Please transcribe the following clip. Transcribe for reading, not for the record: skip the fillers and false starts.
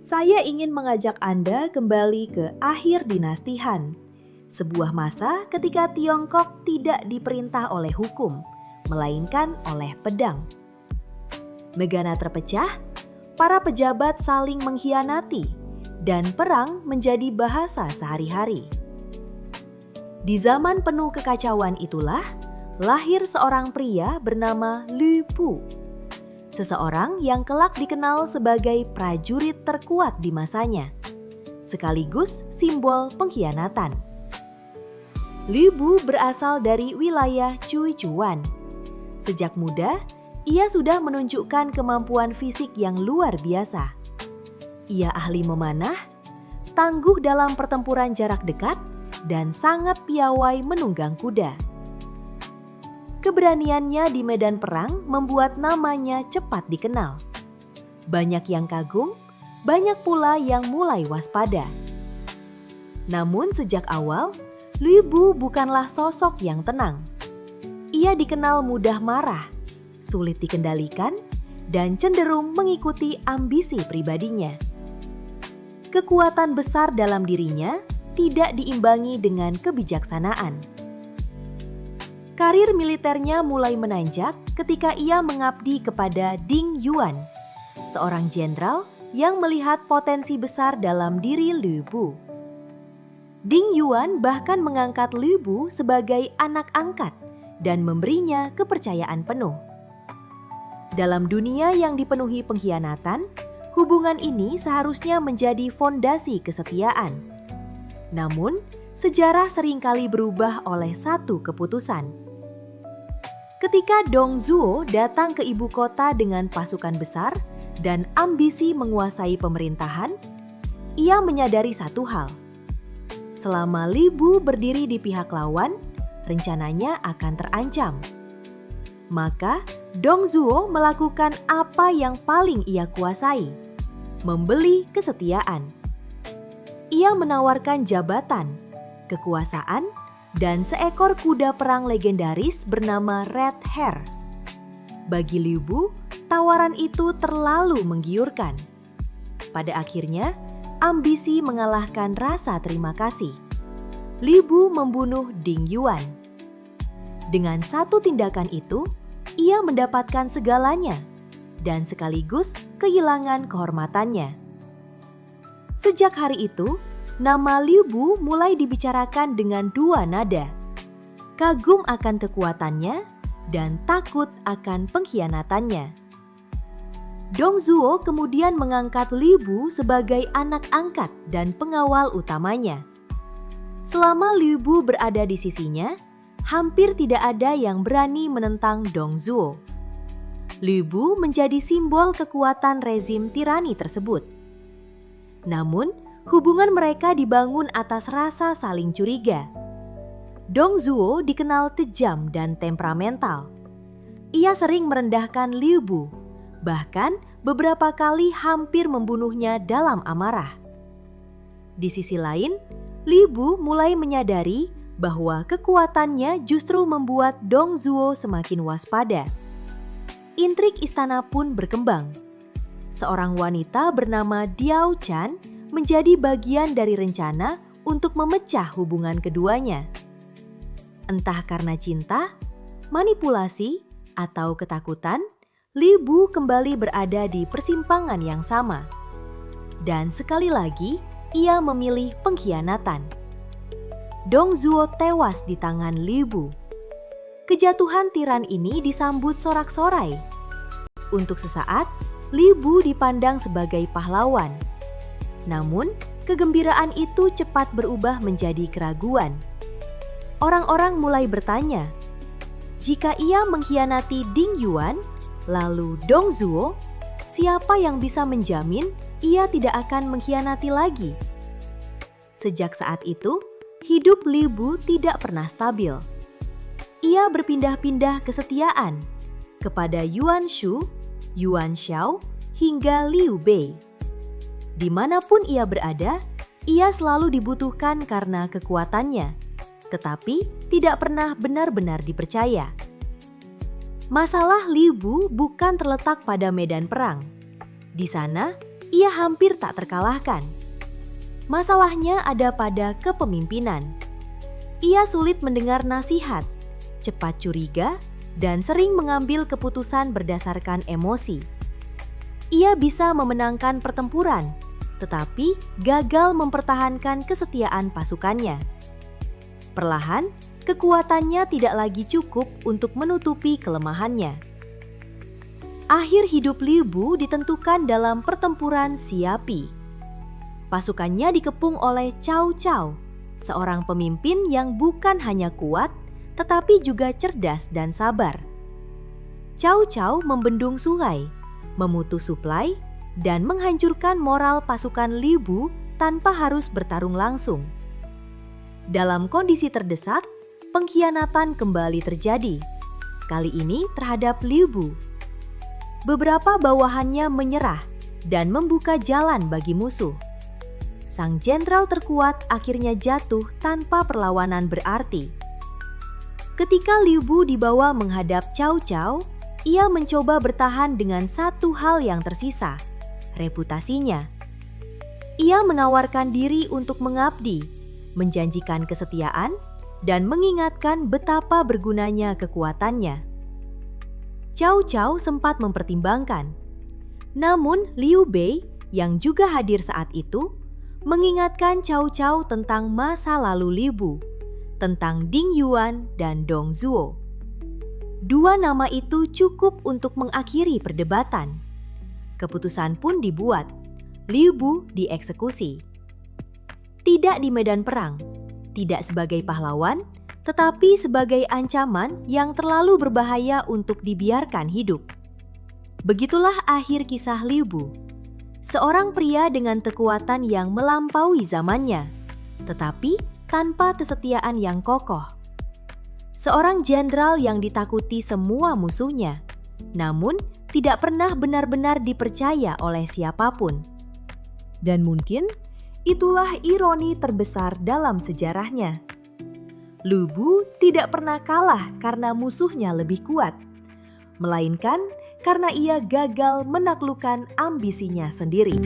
Saya ingin mengajak Anda kembali ke akhir dinasti Han, sebuah masa ketika Tiongkok tidak diperintah oleh hukum, melainkan oleh pedang. Negara terpecah, para pejabat saling mengkhianati, dan perang menjadi bahasa sehari-hari. Di zaman penuh kekacauan itulah, lahir seorang pria bernama Lü Bu. Seseorang yang kelak dikenal sebagai prajurit terkuat di masanya, sekaligus simbol pengkhianatan. Lü Bu berasal dari wilayah Cuicuan. Sejak muda, ia sudah menunjukkan kemampuan fisik yang luar biasa. Ia ahli memanah, tangguh dalam pertempuran jarak dekat, dan sangat piawai menunggang kuda. Keberaniannya di medan perang membuat namanya cepat dikenal. Banyak yang kagum, banyak pula yang mulai waspada. Namun sejak awal, Lü Bu bukanlah sosok yang tenang. Ia dikenal mudah marah, sulit dikendalikan, dan cenderung mengikuti ambisi pribadinya. Kekuatan besar dalam dirinya tidak diimbangi dengan kebijaksanaan. Karir militernya mulai menanjak ketika ia mengabdi kepada Ding Yuan, seorang jenderal yang melihat potensi besar dalam diri Lü Bu. Ding Yuan bahkan mengangkat Lü Bu sebagai anak angkat dan memberinya kepercayaan penuh. Dalam dunia yang dipenuhi pengkhianatan, hubungan ini seharusnya menjadi fondasi kesetiaan. Namun, sejarah seringkali berubah oleh satu keputusan. Ketika Dong Zhuo datang ke ibu kota dengan pasukan besar dan ambisi menguasai pemerintahan, ia menyadari satu hal. Selama Lü Bu berdiri di pihak lawan, rencananya akan terancam. Maka Dong Zhuo melakukan apa yang paling ia kuasai, membeli kesetiaan. Ia menawarkan jabatan, kekuasaan, dan seekor kuda perang legendaris bernama Red Hare. Bagi Lü Bu, tawaran itu terlalu menggiurkan. Pada akhirnya, ambisi mengalahkan rasa terima kasih. Lü Bu membunuh Ding Yuan. Dengan satu tindakan itu, ia mendapatkan segalanya dan sekaligus kehilangan kehormatannya. Sejak hari itu, nama Lü Bu mulai dibicarakan dengan dua nada. Kagum akan kekuatannya dan takut akan pengkhianatannya. Dong Zhuo kemudian mengangkat Lü Bu sebagai anak angkat dan pengawal utamanya. Selama Lü Bu berada di sisinya, hampir tidak ada yang berani menentang Dong Zhuo. Lü Bu menjadi simbol kekuatan rezim tirani tersebut. Namun, hubungan mereka dibangun atas rasa saling curiga. Dong Zhuo dikenal kejam dan temperamental. Ia sering merendahkan Lü Bu, bahkan beberapa kali hampir membunuhnya dalam amarah. Di sisi lain, Lü Bu mulai menyadari bahwa kekuatannya justru membuat Dong Zhuo semakin waspada. Intrik istana pun berkembang. Seorang wanita bernama Diao Chan menjadi bagian dari rencana untuk memecah hubungan keduanya. Entah karena cinta, manipulasi, atau ketakutan, Lü Bu kembali berada di persimpangan yang sama. Dan sekali lagi, ia memilih pengkhianatan. Dong Zhuo tewas di tangan Lü Bu. Kejatuhan tiran ini disambut sorak-sorai. Untuk sesaat, Lü Bu dipandang sebagai pahlawan. Namun, kegembiraan itu cepat berubah menjadi keraguan. Orang-orang mulai bertanya, jika ia mengkhianati Ding Yuan, lalu Dong Zhuo, siapa yang bisa menjamin ia tidak akan mengkhianati lagi? Sejak saat itu, hidup Lü Bu tidak pernah stabil. Ia berpindah-pindah kesetiaan kepada Yuan Shu, Yuan Shao, hingga Liu Bei. Dimanapun ia berada, ia selalu dibutuhkan karena kekuatannya, tetapi tidak pernah benar-benar dipercaya. Masalah Lü Bu bukan terletak pada medan perang. Di sana, ia hampir tak terkalahkan. Masalahnya ada pada kepemimpinan. Ia sulit mendengar nasihat, cepat curiga, dan sering mengambil keputusan berdasarkan emosi. Ia bisa memenangkan pertempuran, tetapi gagal mempertahankan kesetiaan pasukannya. Perlahan, kekuatannya tidak lagi cukup untuk menutupi kelemahannya. Akhir hidup Liu Bu ditentukan dalam pertempuran Siapi. Pasukannya dikepung oleh Cao Cao, seorang pemimpin yang bukan hanya kuat, tetapi juga cerdas dan sabar. Cao Cao membendung sungai, memutus suplai, dan menghancurkan moral pasukan Liu Bu tanpa harus bertarung langsung. Dalam kondisi terdesak, pengkhianatan kembali terjadi, kali ini terhadap Liu Bu. Beberapa bawahannya menyerah dan membuka jalan bagi musuh. Sang jenderal terkuat akhirnya jatuh tanpa perlawanan berarti. Ketika Liu Bu dibawa menghadap Cao Cao, ia mencoba bertahan dengan satu hal yang tersisa, reputasinya. Ia menawarkan diri untuk mengabdi, menjanjikan kesetiaan, dan mengingatkan betapa bergunanya kekuatannya. Cao Cao sempat mempertimbangkan. Namun Liu Bei yang juga hadir saat itu mengingatkan Cao Cao tentang masa lalu Liu Bu, tentang Ding Yuan dan Dong Zhuo. Dua nama itu cukup untuk mengakhiri perdebatan. Keputusan pun dibuat, Liu Bu dieksekusi. Tidak di medan perang, tidak sebagai pahlawan, tetapi sebagai ancaman yang terlalu berbahaya untuk dibiarkan hidup. Begitulah akhir kisah Liu Bu, seorang pria dengan kekuatan yang melampaui zamannya, tetapi tanpa kesetiaan yang kokoh. Seorang jenderal yang ditakuti semua musuhnya, namun tidak pernah benar-benar dipercaya oleh siapapun. Dan mungkin itulah ironi terbesar dalam sejarahnya. Liu Bu tidak pernah kalah karena musuhnya lebih kuat, melainkan karena ia gagal menaklukkan ambisinya sendiri.